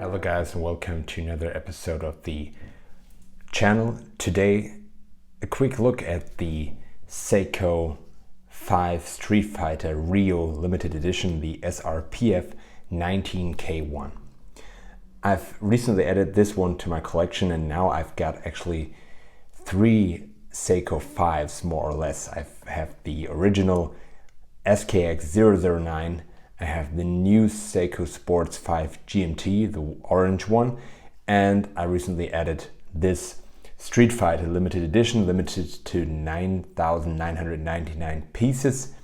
Hello guys, and welcome to another episode of the channel. Today a quick look at the Seiko 5 Street Fighter Rio limited edition, the SRPF19 K1. I've recently added this one to my collection, and now I've got actually 3 Seiko 5s more or less. I have the original SKX009, I have the new Seiko Sports 5 GMT, the orange one, and I recently added this Street Fighter limited edition, limited to 9,999 pieces.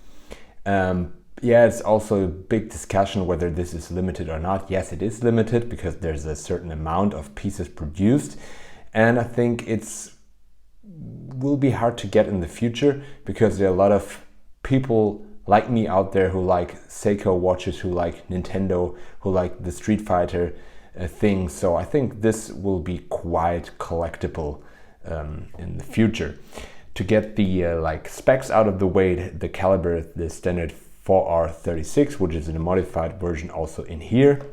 It's also a big discussion whether this is limited or not. Yes, it is limited because there's a certain amount of pieces produced, and I think will be hard to get in the future because there are a lot of people like me out there who like Seiko watches, who like Nintendo, who like the Street Fighter thing. So I think this will be quite collectible in the future. To get the specs out of the way, the caliber, the standard 4R36, which is in a modified version also in here,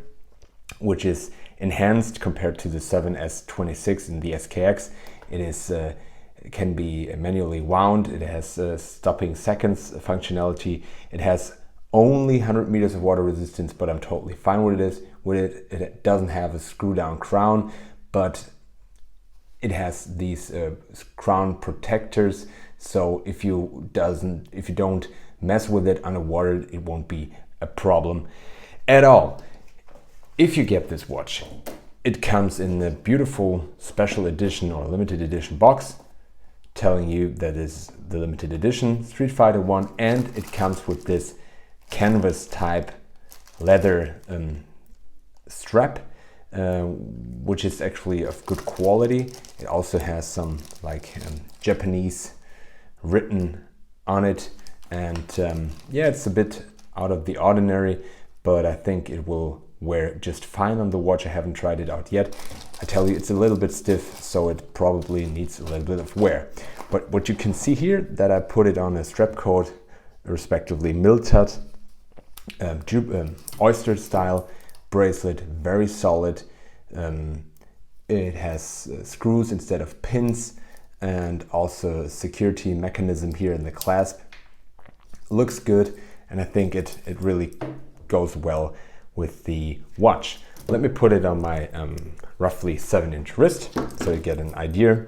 which is enhanced compared to the 7S26 in the SKX. It can be manually wound. It has stopping seconds functionality. It has only 100 meters of water resistance, but I'm totally fine with it. It doesn't have a screw down crown, but it has these crown protectors. So if you don't mess with it underwater, it won't be a problem at all. If you get this watch, it comes in a beautiful special edition or limited edition box, telling you that is the limited edition Street Fighter 1, and it comes with this canvas type leather strap, which is actually of good quality. It also has some Japanese written on it, and it's a bit out of the ordinary, but I think it will wear just fine on the watch. I haven't tried it out yet. I tell you, it's a little bit stiff, so it probably needs a little bit of wear. But what you can see here, that I put it on a strap cord, respectively Miltat, oyster style bracelet, very solid. It has screws instead of pins, and also a security mechanism here in the clasp. Looks good, and I think it really goes well with the watch. Let me put it on my roughly 7-inch wrist so you get an idea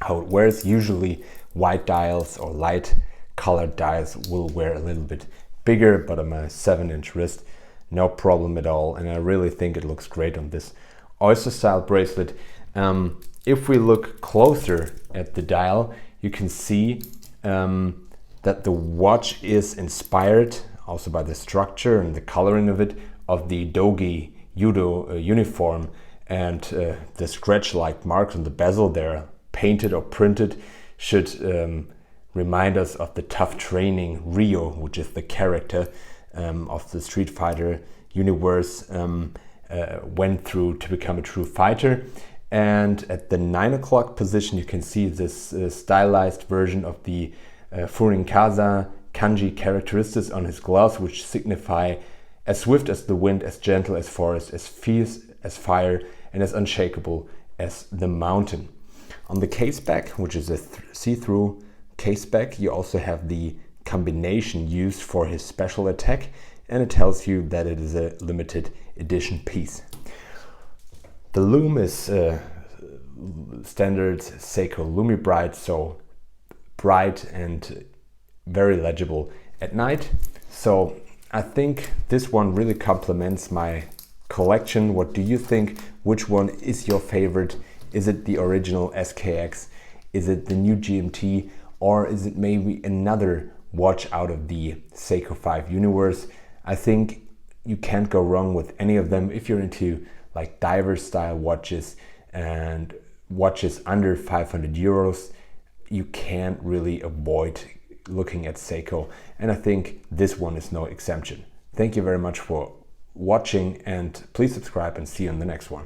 how it wears. Usually white dials or light colored dials will wear a little bit bigger, but on my 7-inch wrist, no problem at all. And I really think it looks great on this oyster style bracelet. If we look closer at the dial, you can see that the watch is inspired also by the structure and the coloring of it, of the Dogi Judo uniform, and the scratch-like marks on the bezel there, painted or printed, should remind us of the tough training Rio, which is the character of the Street Fighter universe, went through to become a true fighter. And at the 9 o'clock position, you can see this stylized version of the Furinkaza kanji characteristics on his gloves, which signify as swift as the wind, as gentle as forest, as fierce as fire, and as unshakable as the mountain. On the case back, which is a see-through case back, you also have the combination used for his special attack, and it tells you that it is a limited edition piece. The lume is standard Seiko Lumi Bright, so bright and very legible at night. So I think this one really complements my collection. What do you think? Which one is your favorite? Is it the original SKX? Is it the new GMT? Or is it maybe another watch out of the Seiko 5 universe? I think you can't go wrong with any of them. If you're into like diver style watches and watches under 500 euros, you can't really avoid looking at Seiko, and I think this one is no exception. Thank you very much for watching, and please subscribe, and see you in the next one.